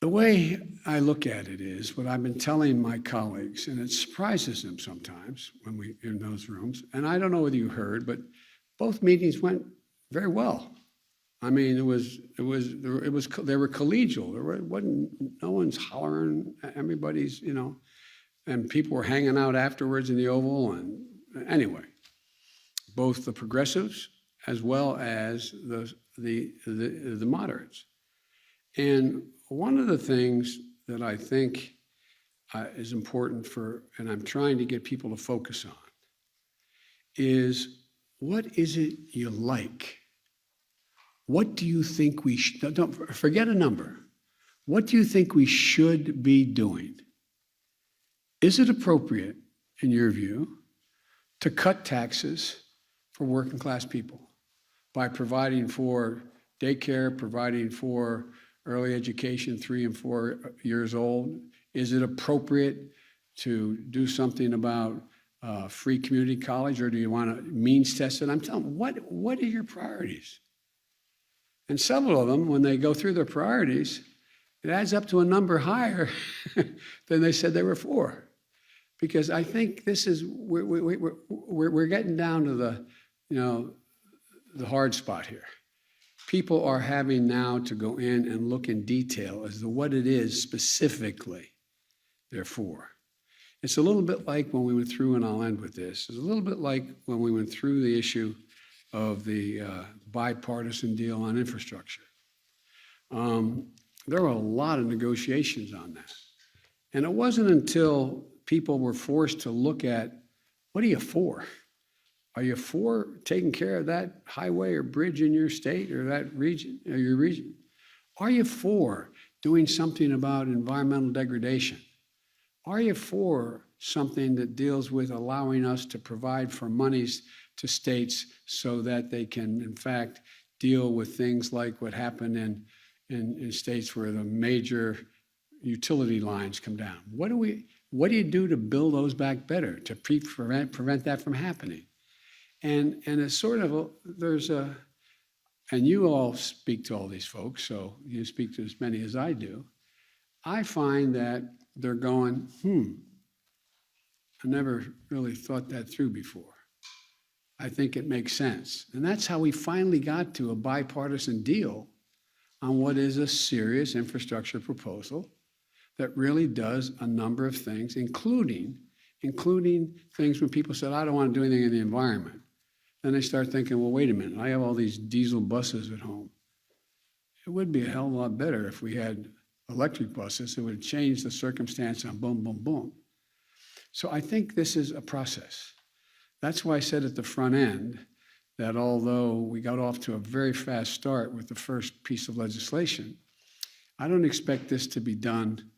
The way I look at it is what I've been telling my colleagues, and it surprises them sometimes when we in those rooms. And I don't know whether you heard, but both meetings went very well. I mean, it was they were collegial. Wasn't no one's hollering. Everybody's and people were hanging out afterwards in the Oval. And anyway, both the progressives as well as the moderates. And one of the things that I think is important and I'm trying to get people to focus on, is what is it you like? What do you think we should, don't forget a number. What do you think we should be doing? Is it appropriate, in your view, to cut taxes for working class people by providing for daycare, providing for early education, 3 and 4 years old? Is it appropriate to do something about free community college, or do you want to means test it? I'm telling them, what are your priorities? And several of them, when they go through their priorities, it adds up to a number higher than they said they were for. Because I think this is, we're getting down to the hard spot here. People are having now to go in and look in detail as to what it is specifically they're for. It's a little bit like when we went through, and I'll end with this, it's a little bit like when we went through the issue of the bipartisan deal on infrastructure. There were a lot of negotiations on that. And it wasn't until people were forced to look at, what are you for? Are you for taking care of that highway or bridge in your state or that region or your region? Are you for doing something about environmental degradation? Are you for something that deals with allowing us to provide for monies to states so that they can, in fact, deal with things like what happened in states where the major utility lines come down? What do you do to build those back better, to prevent that from happening? And it's sort of, and you all speak to all these folks, so you speak to as many as I do. I find that they're going, I never really thought that through before. I think it makes sense. And that's how we finally got to a bipartisan deal on what is a serious infrastructure proposal that really does a number of things, including things when people said, I don't want to do anything in the environment. Then they start thinking, well, wait a minute, I have all these diesel buses at home. It would be a hell of a lot better if we had electric buses. It would change the circumstance on boom, boom, boom. So I think this is a process. That's why I said at the front end that although we got off to a very fast start with the first piece of legislation, I don't expect this to be done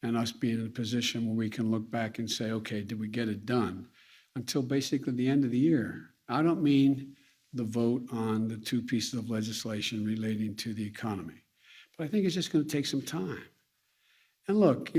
and us being in a position where we can look back and say, okay, did we get it done? Until basically the end of the year. I don't mean the vote on the 2 pieces of legislation relating to the economy, but I think it's just going to take some time. And look,